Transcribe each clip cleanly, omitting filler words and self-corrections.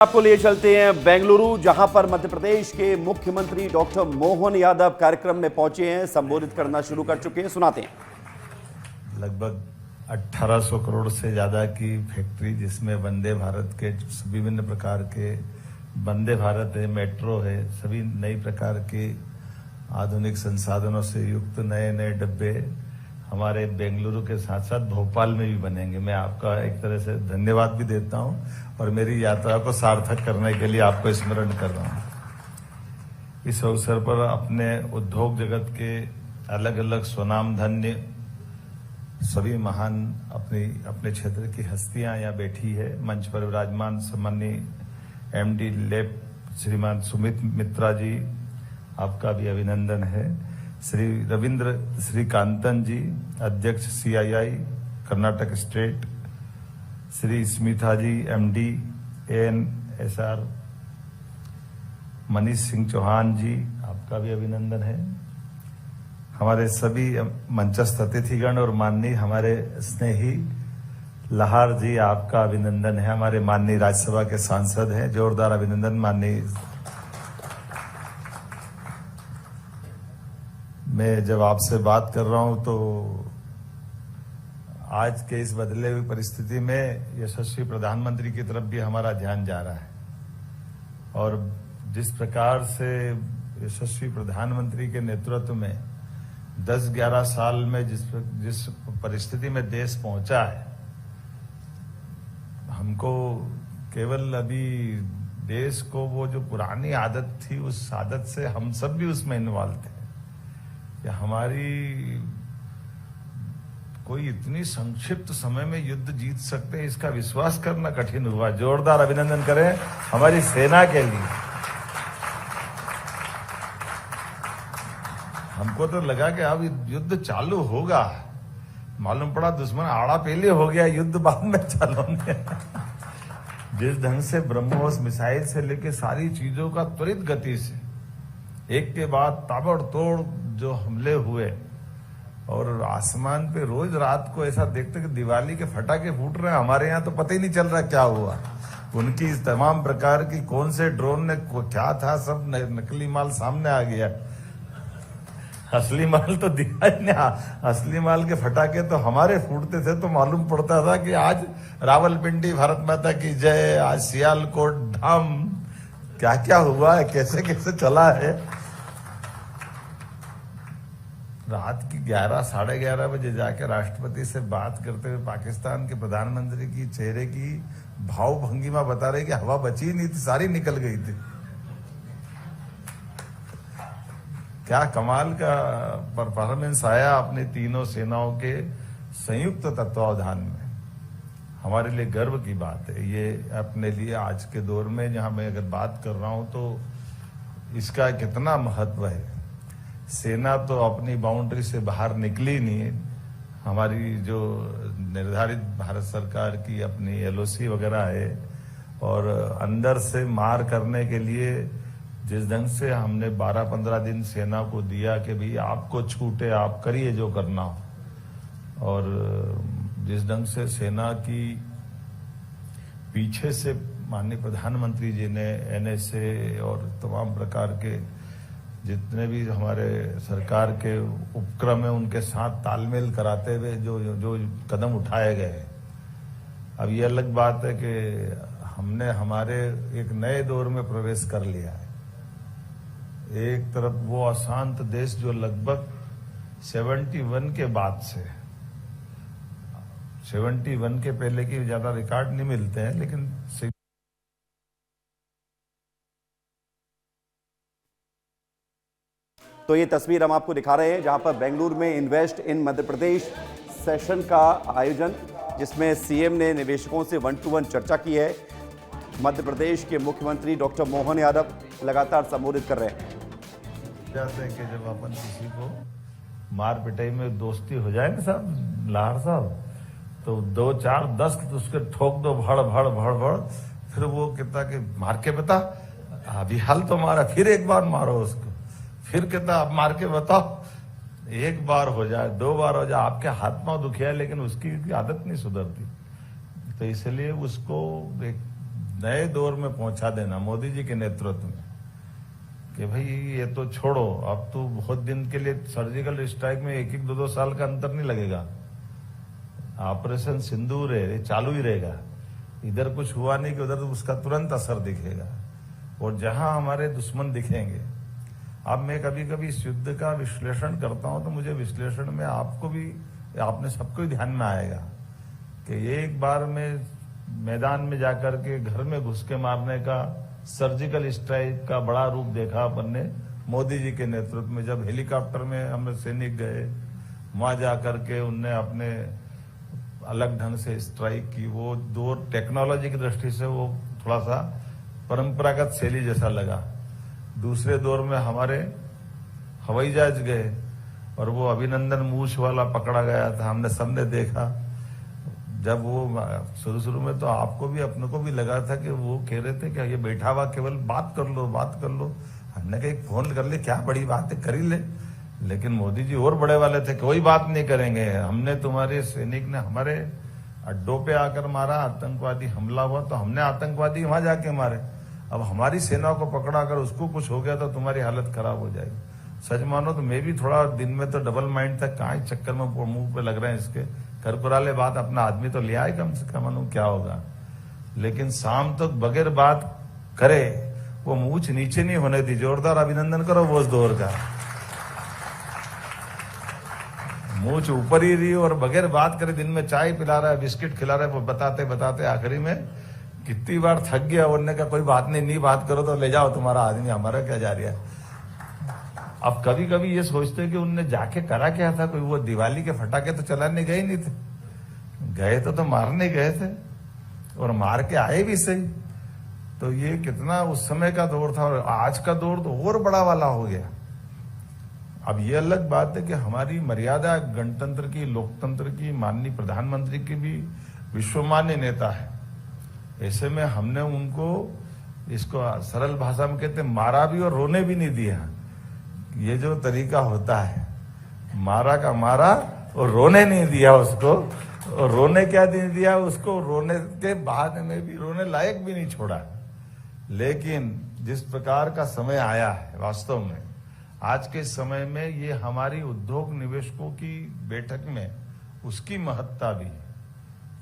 आपको लिए चलते हैं बेंगलुरु, जहां पर मध्य प्रदेश के मुख्यमंत्री डॉक्टर मोहन यादव कार्यक्रम में पहुंचे हैं, संबोधित करना शुरू कर चुके हैं। सुनाते हैं। लगभग 1800 करोड़ से ज्यादा की फैक्ट्री, जिसमें वंदे भारत के विभिन्न प्रकार के वंदे भारत है, मेट्रो है, सभी नई प्रकार के आधुनिक संसाधनों से युक्त नए नए डब्बे हमारे बेंगलुरु के साथ साथ भोपाल में भी बनेंगे। मैं आपका एक तरह से धन्यवाद भी देता हूं और मेरी यात्रा को सार्थक करने के लिए आपको स्मरण कर रहा हूं। इस अवसर पर अपने उद्योग जगत के अलग अलग स्वनामधन्य सभी महान अपने क्षेत्र की हस्तियां यहाँ बैठी है। मंच पर विराजमान सम्माननीय एमडी लैब श्रीमान सुमित मित्रा जी, आपका भी अभिनंदन है। श्री रविंद्र श्रीकांतन जी, अध्यक्ष CII कर्नाटक स्टेट, श्री स्मिता जी MD ANSR, मनीष सिंह चौहान जी, आपका भी अभिनंदन है। हमारे सभी मंचस्थ अतिथिगण और माननीय हमारे स्नेही लहार जी, आपका अभिनंदन है। हमारे माननीय राज्यसभा के सांसद हैं, जोरदार अभिनंदन। माननीय, मैं जब आपसे बात कर रहा हूं तो आज के इस बदले हुई परिस्थिति में यशस्वी प्रधानमंत्री की तरफ भी हमारा ध्यान जा रहा है और जिस प्रकार से यशस्वी प्रधानमंत्री के नेतृत्व में 10-11 साल में जिस परिस्थिति में देश पहुंचा है, हमको केवल अभी देश को वो जो पुरानी आदत थी, उस आदत से हम सब भी उसमें इन्वॉल्व थे कि हमारी कोई इतनी संक्षिप्त समय में युद्ध जीत सकते हैं, इसका विश्वास करना कठिन हुआ। जोरदार अभिनंदन करें हमारी सेना के लिए। हमको तो लगा कि अब युद्ध चालू होगा, मालूम पड़ा दुश्मन आड़ा पहले हो गया, युद्ध बाद में चालू होंगे। जिस ढंग से ब्रह्मोस मिसाइल से लेके सारी चीजों का त्वरित गति से एक के बाद ताबड़तोड़ जो हमले हुए और आसमान पे रोज रात को ऐसा देखते कि दिवाली के फटाके फूट रहे हैं, हमारे यहाँ तो पता ही नहीं चल रहा क्या हुआ। उनकी इस तमाम प्रकार की कौन से ड्रोन ने क्या था, सब नकली माल सामने आ गया। असली माल तो दिखा ही नहीं। असली माल के फटाके तो हमारे फूटते थे तो मालूम पड़ता था कि आज रावलपिंडी भारत माता की जय, आज सियालकोट धाम, क्या क्या हुआ है, कैसे कैसे चला है। रात की 11-11:30 बजे जाके राष्ट्रपति से बात करते हुए पाकिस्तान के प्रधानमंत्री की चेहरे की भाव भंगिमा बता रहे कि हवा बची ही नहीं थी, सारी निकल गई थी। क्या कमाल का परफॉर्मेंस आया अपनी तीनों सेनाओं के संयुक्त तत्वावधान में। हमारे लिए गर्व की बात है ये। अपने लिए आज के दौर में जहां मैं अगर बात कर रहा हूं तो इसका कितना महत्व है। सेना तो अपनी बाउंड्री से बाहर निकली नहीं है। हमारी जो निर्धारित भारत सरकार की अपनी LOC वगैरह है और अंदर से मार करने के लिए जिस ढंग से हमने 12-15 दिन सेना को दिया कि भाई आपको छूटे, आप करिए जो करना हो, और जिस ढंग से सेना की पीछे से माननीय प्रधानमंत्री जी ने NSA और तमाम प्रकार के जितने भी हमारे सरकार के उपक्रम है उनके साथ तालमेल कराते हुए जो कदम उठाए गए। अब ये अलग बात है कि हमने हमारे एक नए दौर में प्रवेश कर लिया है। एक तरफ वो अशांत देश जो लगभग 71 के बाद से, 71 के पहले की ज्यादा रिकॉर्ड नहीं मिलते हैं, लेकिन तो ये तस्वीर हम आपको दिखा रहे हैं जहां पर बेंगलुरु में invest in Madhya Pradesh session का आयोजन, जिसमें CM ने निवेशकों से 1-to-1 चर्चा की है। मध्य प्रदेश के मुख्यमंत्री डॉक्टर मोहन यादव लगातार संबोधित कर रहे हैं। चाहते हैं कि जब अपन किसी को मार पिटाई में दोस्ती हो जाए ना साहब, लाहर साहब, तो 2-4-10 तो उसके ठोक दो भड़ भड़ भड़ भड़, फिर वो कहता कि मार के बता, अभी हाल तो मारा, फिर एक बार मारो उसको, फिर कहता अब मार के बताओ। एक बार हो जाए, 2 बार हो जाए, आपके हाथ पांव दुखिया है लेकिन उसकी आदत नहीं सुधरती। तो इसलिए उसको एक नए दौर में पहुंचा देना मोदी जी के नेतृत्व में कि भाई ये तो छोड़ो, अब तो बहुत दिन के लिए सर्जिकल स्ट्राइक में 1-1, 2-2 साल का अंतर नहीं लगेगा। ऑपरेशन सिंदूर है, ये चालू ही रहेगा। इधर कुछ हुआ नहीं कि उधर उसका तुरंत असर दिखेगा। और जहां हमारे दुश्मन दिखेंगे, अब मैं कभी कभी इस युद्ध का विश्लेषण करता हूं तो मुझे विश्लेषण में आपको भी, आपने सबको ही ध्यान में आएगा कि एक बार में मैदान में जाकर के घर में घुस के मारने का सर्जिकल स्ट्राइक का बड़ा रूप देखा अपन ने मोदी जी के नेतृत्व में। जब हेलीकॉप्टर में हम सैनिक गए, वहां जाकर के उनने अपने अलग ढंग से स्ट्राइक की। वो दौर टेक्नोलॉजी की दृष्टि से वो थोड़ा सा परंपरागत शैली जैसा लगा। दूसरे दौर में हमारे हवाई जहाज गए और वो अभिनंदन मूछ वाला पकड़ा गया था, हमने सबने देखा। जब वो शुरू में तो आपको भी अपने को भी लगा था कि वो कह रहे थे कि ये बैठा हुआ केवल बात कर लो। हमने कहा एक फोन कर ले, क्या बड़ी बात है, कर ही ले। लेकिन मोदी जी और बड़े वाले थे, कोई बात नहीं करेंगे। हमने तुम्हारे सैनिक ने हमारे अड्डों पे आकर मारा, आतंकवादी हमला हुआ तो हमने आतंकवादी वहां जाके मारे। अब हमारी सेना को पकड़ा कर उसको कुछ हो गया तो तुम्हारी हालत खराब हो जाएगी। सच मानो तो मैं भी थोड़ा दिन में तो डबल माइंड था, कहाँ चक्कर में मुंह पे लग रहे हैं इसके, करकुराले बात, अपना आदमी तो ले आए कम से कम, क्या होगा। लेकिन शाम तक बगैर बात करे वो मूछ नीचे नहीं होने दी। जोरदार अभिनंदन करो वो उस दौर का। मूछ ऊपर ही रही और बगैर बात करे दिन में चाय पिला रहा है, बिस्किट खिला रहा है, वो बताते बताते आखिरी में कितनी बार थक गया। उन्होंने कहा कोई बात नहीं बात करो तो ले जाओ तुम्हारा आदमी, हमारा क्या जा रहा है। अब कभी कभी ये सोचते कि उनने जाके करा क्या था, कोई वो दिवाली के फटाके तो चलाने गए नहीं थे, गए तो मारने गए थे और मार के आए भी सही। तो ये कितना उस समय का दौर था और आज का दौर तो और बड़ा वाला हो गया। अब ये अलग बात है कि हमारी मर्यादा गणतंत्र की, लोकतंत्र की, माननीय प्रधानमंत्री की भी विश्वमान्य नेता है। ऐसे में हमने उनको, इसको सरल भाषा में कहते मारा भी और रोने भी नहीं दिया। ये जो तरीका होता है, मारा का मारा और रोने नहीं दिया उसको, और रोने क्या नहीं दिया उसको, रोने के बाद में भी रोने लायक भी नहीं छोड़ा। लेकिन जिस प्रकार का समय आया है, वास्तव में आज के समय में ये हमारी उद्योग निवेशकों की बैठक में उसकी महत्ता भी है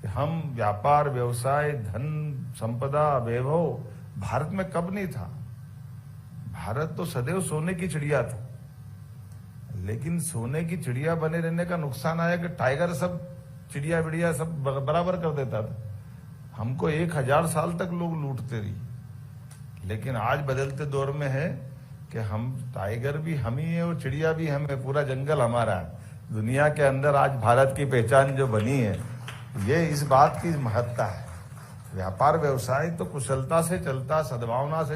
कि हम व्यापार, व्यवसाय, धन, संपदा, वैभव भारत में कब नहीं था। भारत तो सदैव सोने की चिड़िया था, लेकिन सोने की चिड़िया बने रहने का नुकसान आया कि टाइगर सब चिड़िया बिड़िया सब बराबर कर देता था। हमको 1000 साल तक लोग लूटते रही। लेकिन आज बदलते दौर में है कि हम टाइगर भी हम ही है और चिड़िया भी हम है, पूरा जंगल हमारा है। दुनिया के अंदर आज भारत की पहचान जो बनी है, ये इस बात की महत्ता है। व्यापार व्यवसाय तो कुशलता से चलता, सद्भावना से।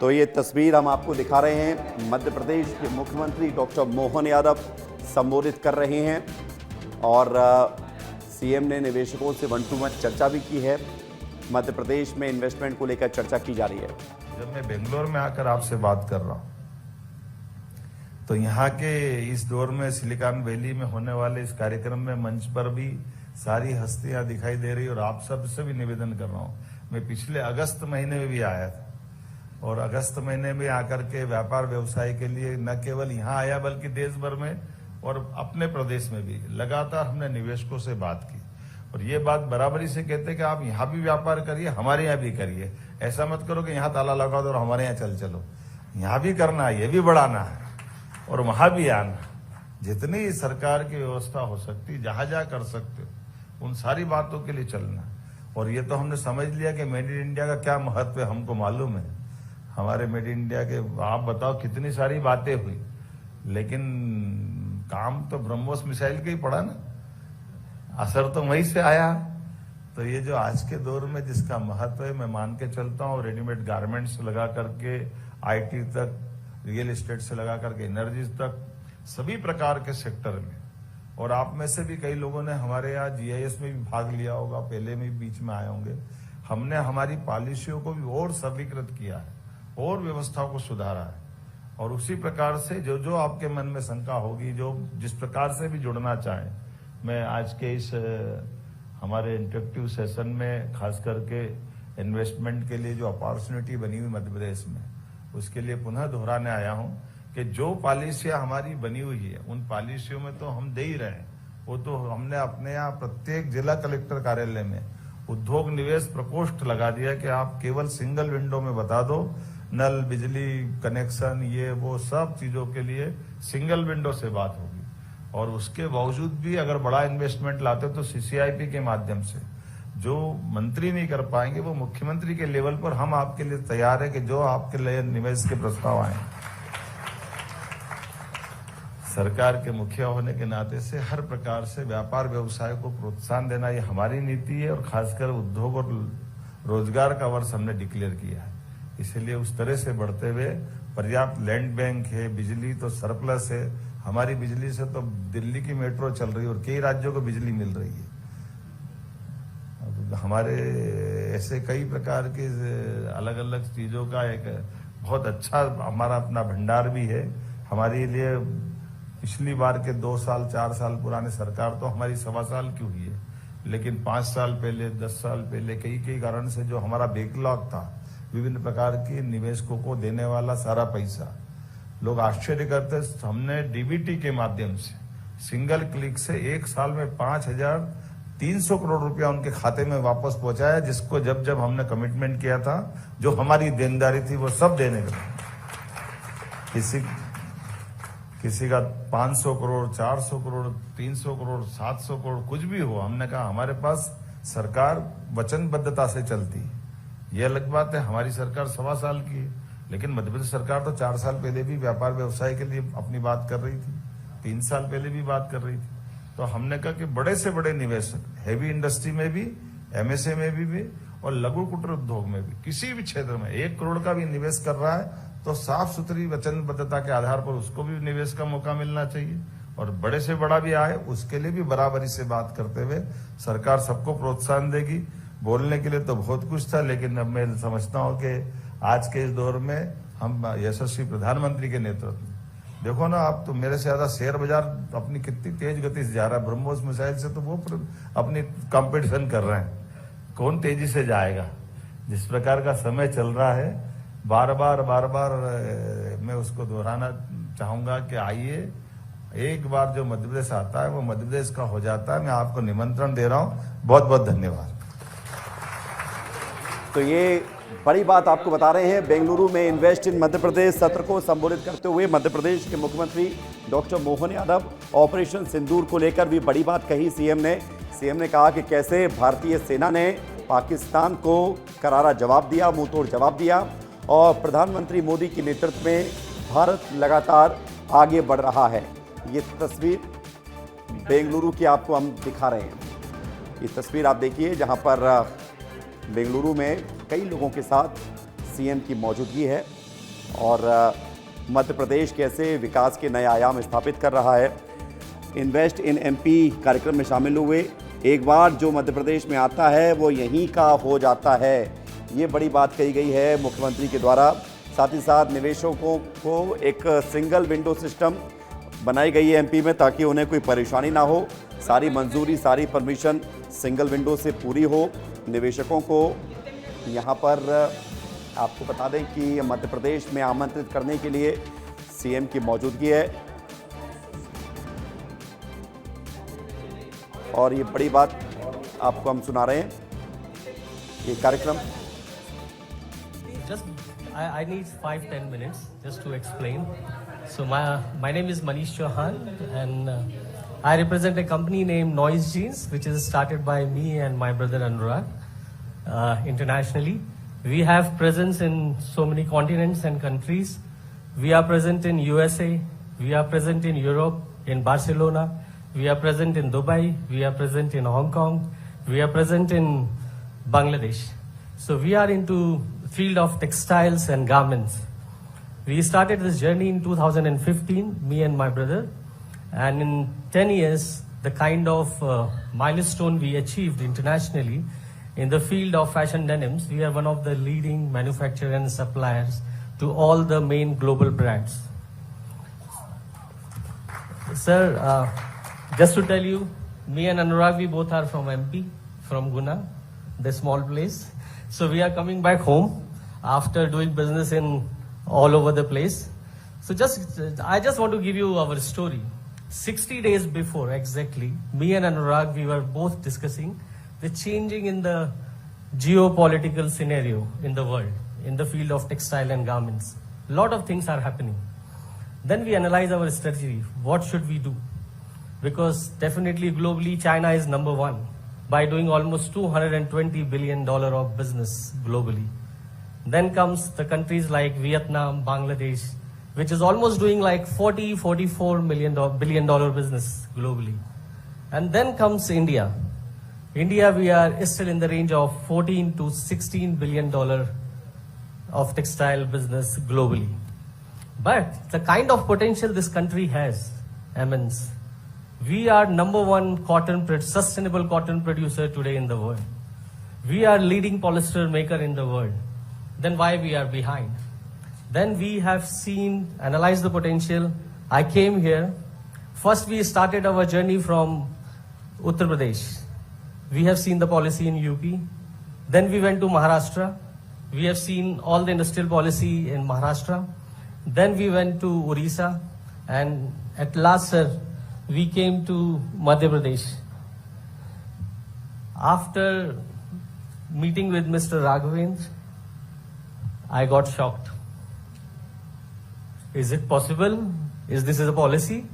तो ये तस्वीर हम आपको दिखा रहे हैं, मध्य प्रदेश के मुख्यमंत्री डॉक्टर मोहन यादव संबोधित कर रहे हैं और सीएम ने निवेशकों से 1-to-1 चर्चा भी की है। मध्य प्रदेश में इन्वेस्टमेंट को लेकर चर्चा की जा रही है। जब मैं बेंगलोर में आकर आपसे बात कर रहा हूं तो यहाँ के इस दौर में सिलिकॉन वैली में होने वाले इस कार्यक्रम में मंच पर भी सारी हस्तियां दिखाई दे रही और आप सबसे भी निवेदन कर रहा हूं। मैं पिछले अगस्त महीने में भी आया था और अगस्त महीने में आकर के व्यापार व्यवसाय के लिए न केवल यहाँ आया बल्कि देश भर में और अपने प्रदेश में भी लगातार हमने निवेशकों से बात की। और ये बात बराबरी से कहते कि आप यहाँ भी व्यापार करिए, हमारे यहाँ भी करिए। ऐसा मत करो कि यहाँ ताला लगा दो और हमारे यहाँ चलो। यहाँ भी करना है, ये भी बढ़ाना है और वहां भी आना। जितनी सरकार की व्यवस्था हो सकती, जहां जहां कर सकते हो, उन सारी बातों के लिए चलना। और ये तो हमने समझ लिया कि मेड इन इंडिया का क्या महत्व है, हमको मालूम है। हमारे मेड इन इंडिया के आप बताओ कितनी सारी बातें हुई, लेकिन काम तो ब्रह्मोस मिसाइल का ही पड़ा ना, असर तो वहीं से आया। तो ये जो आज के दौर में जिसका महत्व है, मैं मान के चलता हूँ, रेडीमेड गारमेंट्स लगा करके IT तक, रियल एस्टेट से लगा करके एनर्जी तक, सभी प्रकार के सेक्टर में। और आप में से भी कई लोगों ने हमारे यहाँ GIS में भी भाग लिया होगा, पहले में बीच में आए होंगे। हमने हमारी पॉलिसियों को भी और सरलीकृत किया है और व्यवस्थाओं को सुधारा है। और उसी प्रकार से जो जो आपके मन में शंका होगी, जो जिस प्रकार से भी जुड़ना चाहें, मैं आज के इस हमारे इंटरेक्टिव सेशन में खास करके इन्वेस्टमेंट के लिए जो अपॉर्चुनिटी बनी हुई मध्य प्रदेश में, उसके लिए पुनः दोहराने आया हूं कि जो पॉलिसियां हमारी बनी हुई है उन पॉलिसियों में तो हम दे ही रहे हैं। वो तो हमने अपने यहाँ प्रत्येक जिला कलेक्टर कार्यालय में उद्योग निवेश प्रकोष्ठ लगा दिया कि आप केवल सिंगल विंडो में बता दो, नल, बिजली कनेक्शन, ये वो सब चीजों के लिए सिंगल विंडो से बात होगी। और उसके बावजूद भी अगर बड़ा इन्वेस्टमेंट लाते तो सीसीआईपी के माध्यम से जो मंत्री नहीं कर पाएंगे वो मुख्यमंत्री के लेवल पर हम आपके लिए तैयार है कि जो आपके लिए निवेश के प्रस्ताव आए, सरकार के मुखिया होने के नाते से हर प्रकार से व्यापार व्यवसाय को प्रोत्साहन देना ये हमारी नीति है। और खासकर उद्योग और रोजगार का वर्ष हमने डिक्लेयर किया है, इसलिए उस तरह से बढ़ते हुए पर्याप्त लैंड बैंक है, बिजली तो सरप्लस है। हमारी बिजली से तो दिल्ली की मेट्रो चल रही है और कई राज्यों को बिजली मिल रही है। हमारे ऐसे कई प्रकार के अलग अलग चीजों का एक बहुत अच्छा हमारा अपना भंडार भी है। हमारे लिए पिछली बार के 2 साल 4 साल पुराने सरकार तो हमारी 1.25 साल की हुई है, लेकिन 5 साल पहले 10 साल पहले कई कारण से जो हमारा बैकलॉग था, विभिन्न प्रकार के निवेशकों को देने वाला सारा पैसा, लोग आश्चर्य करते, हमने डीबीटी के माध्यम से सिंगल क्लिक से 1 साल में 5,300 करोड़ रुपया उनके खाते में वापस पहुंचाया, जिसको जब हमने कमिटमेंट किया था, जो हमारी देनदारी थी वो सब देने का। किसी का 500 करोड़, 400 करोड़, 300 करोड़, 700 करोड़, कुछ भी हो, हमने कहा हमारे पास सरकार वचनबद्धता से चलती। ये अलग बात है, हमारी सरकार 1.25 साल की है, लेकिन मध्य प्रदेश सरकार तो 4 साल पहले भी व्यापार व्यवसाय के लिए अपनी बात कर रही थी, 3 साल पहले भी बात कर रही थी। तो हमने कहा कि बड़े से बड़े निवेशक, हैवी इंडस्ट्री में भी, एमएसए में भी और लघु कुटीर उद्योग में भी, किसी भी क्षेत्र में 1 करोड़ का भी निवेश कर रहा है तो साफ सुथरी वचनबद्धता के आधार पर उसको भी निवेश का मौका मिलना चाहिए। और बड़े से बड़ा भी आए उसके लिए भी बराबरी से बात करते हुए सरकार सबको प्रोत्साहन देगी। बोलने के लिए तो बहुत कुछ था, लेकिन अब मैं समझता हूं कि आज के इस दौर में हम यशस्वी प्रधानमंत्री के नेतृत्व में, देखो ना आप तो मेरे से ज्यादा शेयर बाजार अपनी कितनी तेज गति से जा रहा है। ब्रह्मोस मिसाइल से तो वो अपनी कंपटीशन कर रहे हैं, कौन तेजी से जाएगा। जिस प्रकार का समय चल रहा है, बार बार मैं उसको दोहराना चाहूंगा कि आइए, एक बार जो मध्य प्रदेश आता है वो मध्य प्रदेश का हो जाता है। मैं आपको निमंत्रण दे रहा हूं, बहुत बहुत धन्यवाद। तो ये बड़ी बात आपको बता रहे हैं। बेंगलुरु में इन्वेस्ट इन मध्य प्रदेश सत्र को संबोधित करते हुए मध्य प्रदेश के मुख्यमंत्री डॉक्टर मोहन यादव ऑपरेशन सिंदूर को लेकर भी बड़ी बात कही सीएम ने कहा कि कैसे भारतीय सेना ने पाकिस्तान को करारा जवाब दिया, मुंहतोड़ जवाब दिया और प्रधानमंत्री मोदी के नेतृत्व में भारत लगातार आगे बढ़ रहा है। ये तस्वीर बेंगलुरु की आपको हम दिखा रहे हैं। ये तस्वीर आप देखिए जहां पर बेंगलुरु में कई लोगों के साथ सीएम की मौजूदगी है और मध्य प्रदेश कैसे विकास के नए आयाम स्थापित कर रहा है। इन्वेस्ट इन एमपी कार्यक्रम में शामिल हुए, एक बार जो मध्य प्रदेश में आता है वो यहीं का हो जाता है, ये बड़ी बात कही गई है मुख्यमंत्री के द्वारा। साथ ही साथ निवेशकों को एक सिंगल विंडो सिस्टम बनाई गई है एमपी में, ताकि उन्हें कोई परेशानी ना हो। सारी मंजूरी, सारी परमिशन सिंगल विंडो से पूरी हो। निवेशकों को यहाँ पर आपको बता दें कि मध्य प्रदेश में आमंत्रित करने के लिए सीएम की मौजूदगी है और ये बड़ी बात आपको हम सुना रहे हैं। ये कार्यक्रम I need 5-10 minutes just to explain. So my name is Manish Chauhan and I represent a company named Noise Jeans, which is started by me and my brother Anurag internationally. We have presence in so many continents and countries. We are present in USA, we are present in Europe, in Barcelona, we are present in Dubai, we are present in Hong Kong, we are present in Bangladesh. So we are into field of textiles and garments. We started this journey in 2015, me and my brother, and in 10 years, the kind of milestone we achieved internationally in the field of fashion denims, we are one of the leading manufacturers and suppliers to all the main global brands. Sir, just to tell you, Me and Anurag, we both are from MP, from Guna, the small place. So we are coming back home after doing business in all over the place. So I just want to give you our story. 60 days before, exactly, me and Anurag, we were both discussing the changing in the geopolitical scenario in the world, in the field of textile and garments. A lot of things are happening. Then we analyze our strategy. What should we do? Because definitely globally, China is number one by doing almost $220 billion of business globally. Then comes the countries like Vietnam, Bangladesh, which is almost doing like $44 billion business globally. And then comes India. India, we are still in the range of $14 to $16 billion of textile business globally. But the kind of potential this country has, immense. We are number one sustainable cotton producer today in the world. We are leading polyester maker in the world. Then why we are behind? Then we have analyzed the potential. I came here. First, we started our journey from Uttar Pradesh. We have seen the policy in UP. Then we went to Maharashtra. We have seen all the industrial policy in Maharashtra. Then we went to Orissa. And at last, sir, we came to Madhya Pradesh. After meeting with Mr. Raghavendra, I got shocked. Is it possible? Is this a policy?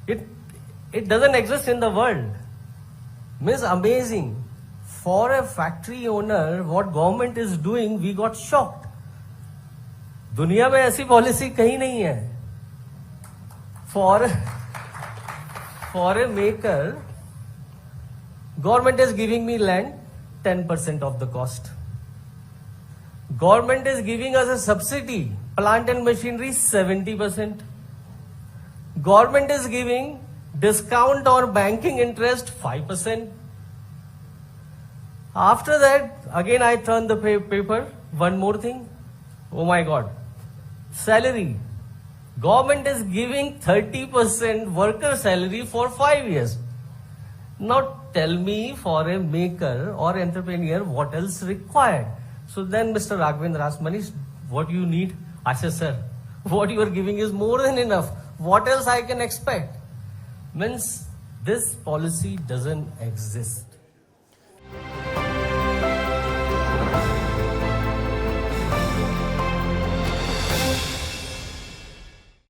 It doesn't exist in the world. Means amazing. For a factory owner, what government is doing, we got shocked. दुनिया में ऐसी policy कहीं नहीं है. For a maker, government is giving me land 10% of the cost. Government is giving us a subsidy, plant and machinery 70%. Government is giving discount on banking interest 5%. After that, again I turn the paper, one more thing. Oh my God. Salary. Government is giving 30% worker salary for 5 years. Now tell me, for a maker or entrepreneur, what else required? So then Mr. Raghavendra asked, Manish, what do you need? I said, sir, what you are giving is more than enough. What else I can expect? Means this policy doesn't exist.